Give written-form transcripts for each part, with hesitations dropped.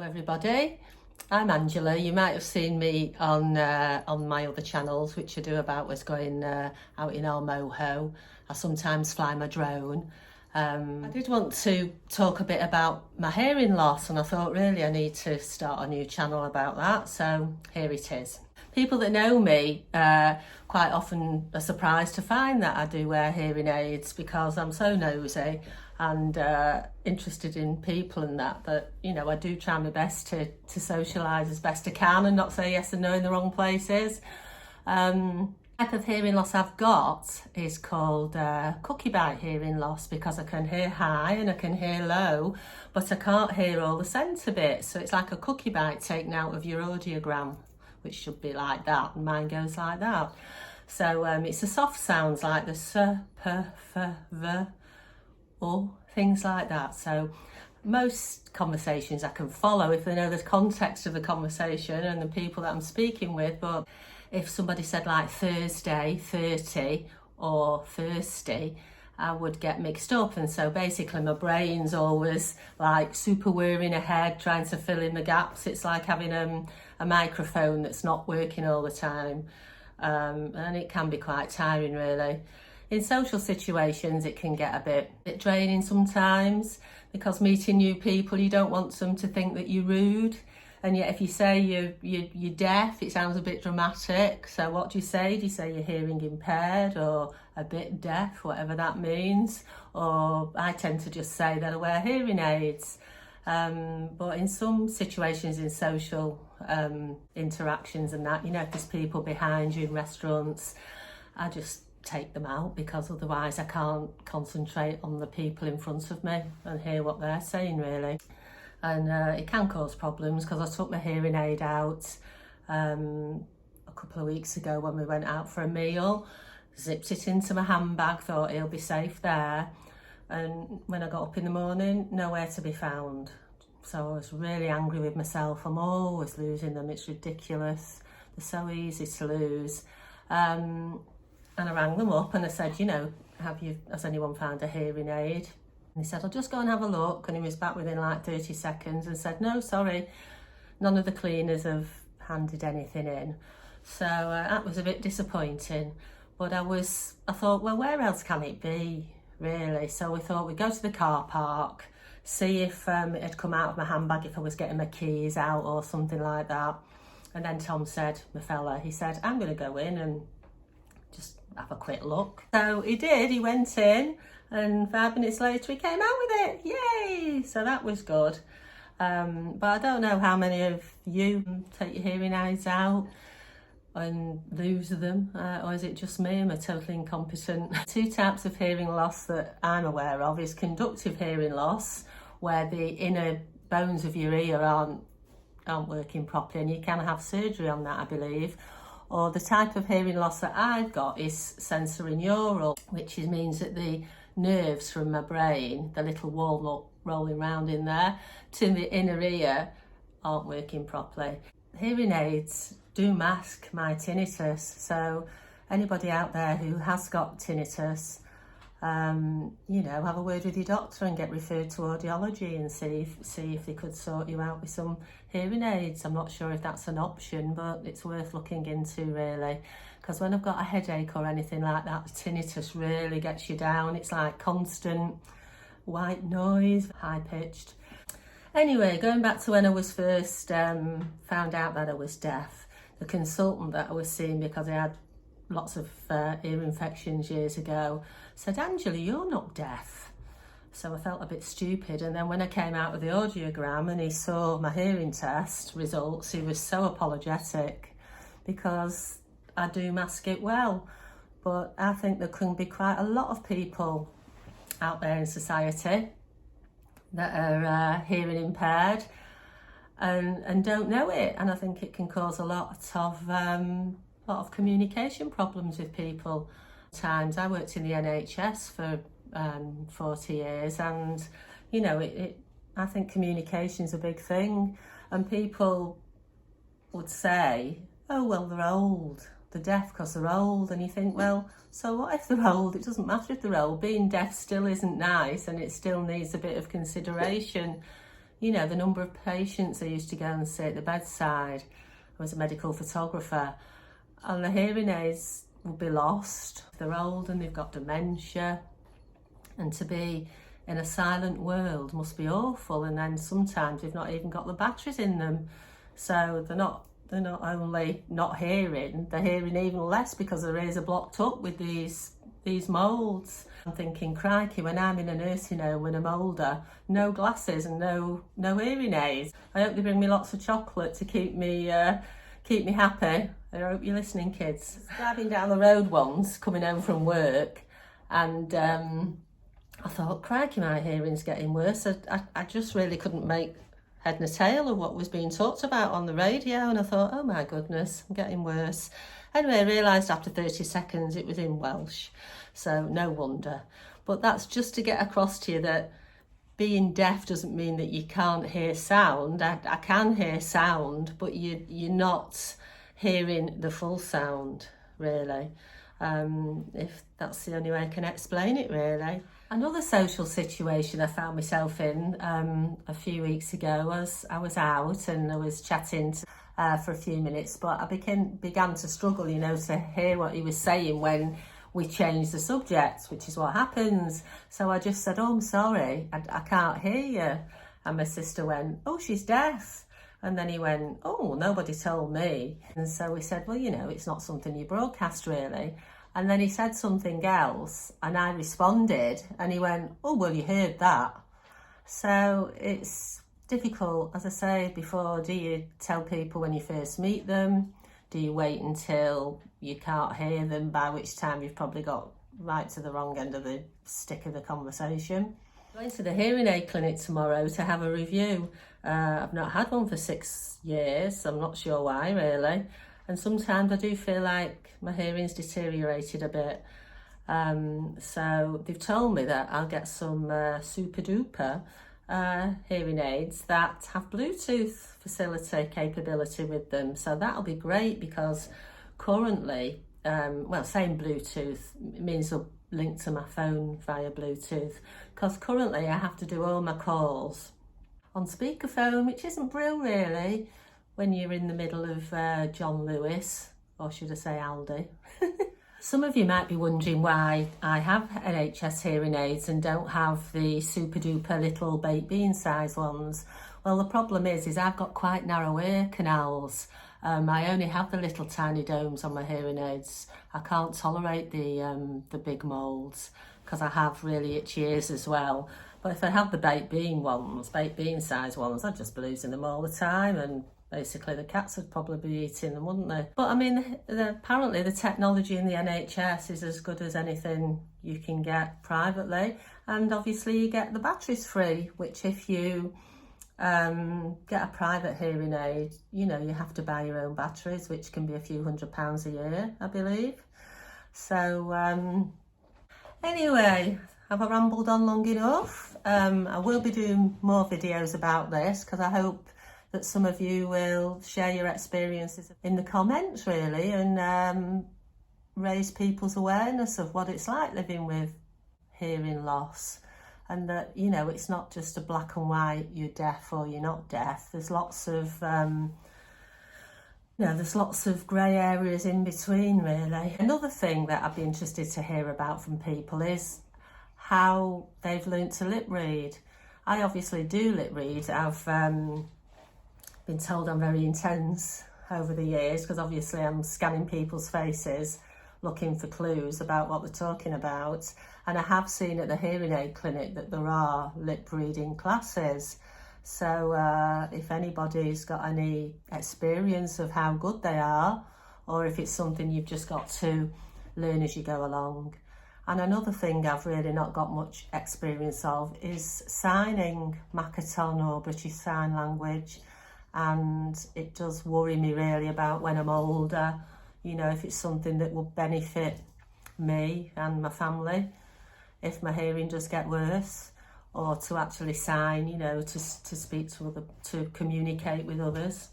everybody, I'm Angela. You might have seen me on my other channels, which I do about was going out in our moho. I sometimes fly my drone. I did want to talk a bit about my hearing loss, and I thought really I need to start a new channel about that, so here it is. People that know me quite often are surprised to find that I do wear hearing aids, because I'm so nosy and interested in people and that you know, I do try my best to socialise as best I can and not say yes and no in the wrong places. The type of hearing loss I've got is called cookie bite hearing loss, because I can hear high and I can hear low, but I can't hear all the centre bits. So it's like a cookie bite taken out of your audiogram, which should be like that, and mine goes like that. So it's the soft sounds like the s, p, f, v, or things like that. So most conversations I can follow if they know the context of the conversation and the people that I'm speaking with, but if somebody said like Thursday, 30 or thirsty, I would get mixed up. And so basically my brain's always like super whirring ahead, trying to fill in the gaps. It's like having a microphone that's not working all the time. And it can be quite tiring really. In social situations, it can get a bit draining sometimes, because meeting new people, you don't want them to think that you're rude. And yet if you say you're deaf, it sounds a bit dramatic. So what do you say? Do you say you're hearing impaired or a bit deaf, whatever that means? Or I tend to just say that I wear hearing aids. But in some situations, in social interactions and that, you know, if there's people behind you in restaurants, I just take them out, because otherwise I can't concentrate on the people in front of me and hear what they're saying really. And it can cause problems, because I took my hearing aid out a couple of weeks ago when we went out for a meal, zipped it into my handbag, thought it'll be safe there, and when I got up in the morning, nowhere to be found. So I was really angry with myself. I'm always losing them, it's ridiculous, they're so easy to lose. And I rang them up and I said, you know, has anyone found a hearing aid? And he said, I'll just go and have a look. And he was back within like 30 seconds and said, no, sorry, none of the cleaners have handed anything in. So that was a bit disappointing. But I thought, well, where else can it be, really? So we thought we'd go to the car park, see if it had come out of my handbag, if I was getting my keys out or something like that. And then Tom said, my fella, he said, I'm going to go in and just have a quick look. So he did, he went in, and 5 minutes later he came out with it. Yay! So that was good. But I don't know how many of you take your hearing aids out and lose them, or is it just me? Am I totally incompetent? Two types of hearing loss that I'm aware of is conductive hearing loss, where the inner bones of your ear aren't working properly, and you can have surgery on that, I believe. Or the type of hearing loss that I've got is sensorineural, which means that the nerves from my brain, the little walnut rolling around in there, to the inner ear aren't working properly. Hearing aids do mask my tinnitus, so anybody out there who has got tinnitus, you know, have a word with your doctor and get referred to audiology and see if they could sort you out with some hearing aids. I'm not sure if that's an option, but it's worth looking into really, because when I've got a headache or anything like that, tinnitus really gets you down. It's like constant white noise, high pitched. Anyway, going back to when I was first found out that I was deaf, the consultant that I was seeing, because I had lots of ear infections years ago, said, Angela, you're not deaf. So I felt a bit stupid. And then when I came out with the audiogram and he saw my hearing test results, he was so apologetic, because I do mask it well. But I think there can be quite a lot of people out there in society that are hearing impaired and don't know it. And I think it can cause a lot of communication problems with people. Times I worked in the NHS for 40 years, and you know, I think communication's a big thing, and people would say, oh well, they're old, they're deaf because they're old, and you think, well, so what if they're old? It doesn't matter if they're old. Being deaf still isn't nice, and it still needs a bit of consideration. You know, the number of patients I used to go and see at the bedside. I was a medical photographer, and the hearing aids would be lost. They're old and they've got dementia, and to be in a silent world must be awful. And then sometimes they've not even got the batteries in them, so they're not only not hearing, they're hearing even less because their ears are blocked up with these moulds. I'm thinking, crikey, when I'm in a nursing home when I'm older, no glasses and no hearing aids. I hope they bring me lots of chocolate to keep me happy. I hope you're listening, kids. Driving down the road once, coming home from work, and I thought, crikey, my hearing's getting worse. I just really couldn't make head nor tail of what was being talked about on the radio, and I thought, oh my goodness, I'm getting worse. Anyway, I realised after 30 seconds it was in Welsh, so no wonder. But that's just to get across to you that being deaf doesn't mean that you can't hear sound. I can hear sound, but you're not hearing the full sound, really. If that's the only way I can explain it, really. Another social situation I found myself in a few weeks ago was I was out and I was chatting for a few minutes, but I began to struggle, you know, to hear what he was saying when we changed the subject, which is what happens. So I just said, oh, I'm sorry, I can't hear you. And my sister went, oh, she's deaf. And then he went, oh, nobody told me. And so we said, well, you know, it's not something you broadcast really. And then he said something else and I responded and he went, oh, well, you heard that. So it's difficult, as I say before. Do you tell people when you first meet them? Do you wait until you can't hear them, by which time you've probably got right to the wrong end of the stick of the conversation? I'm going to the hearing aid clinic tomorrow to have a review. I've not had one for 6 years. I'm not sure why, really. And sometimes I do feel like my hearing's deteriorated a bit. So they've told me that I'll get some super duper hearing aids that have Bluetooth facility capability with them. So that'll be great because currently, saying Bluetooth means they'll link to my phone via Bluetooth, because currently I have to do all my calls on speakerphone, which isn't brilliant really when you're in the middle of John Lewis, or should I say Aldi. Some of you might be wondering why I have NHS hearing aids and don't have the super duper little baked bean size ones. Well, the problem is I've got quite narrow ear canals. I only have the little tiny domes on my hearing aids. I can't tolerate the big moulds because I have really itchy ears as well. But if I have the baked bean size ones, I'd just be losing them all the time, and basically the cats would probably be eating them, wouldn't they? But I mean, apparently the technology in the NHS is as good as anything you can get privately, and obviously you get the batteries free, which if you get a private hearing aid, you know, you have to buy your own batteries, which can be a few £100s a year, I believe. So anyway, have I rambled on long enough? I will be doing more videos about this because I hope that some of you will share your experiences in the comments, really, and raise people's awareness of what it's like living with hearing loss, and that, you know, it's not just a black and white, you're deaf or you're not deaf. There's lots of there's lots of grey areas in between, really. Another thing that I'd be interested to hear about from people is how they've learnt to lip read. I obviously do lip read. I've been told I'm very intense over the years because obviously I'm scanning people's faces looking for clues about what they're talking about, and I have seen at the hearing aid clinic that there are lip reading classes. So if anybody's got any experience of how good they are, or if it's something you've just got to learn as you go along. And another thing I've really not got much experience of is signing, Makaton or British Sign Language. And it does worry me really about when I'm older, you know, if it's something that will benefit me and my family, if my hearing does get worse, or to actually sign, you know, to speak to communicate with others.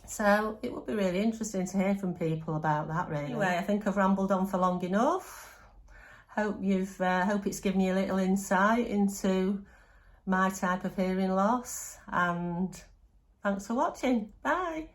So it would be really interesting to hear from people about that, really. Anyway, I think I've rambled on for long enough. Hope it's given you a little insight into my type of hearing loss, and thanks for watching. Bye.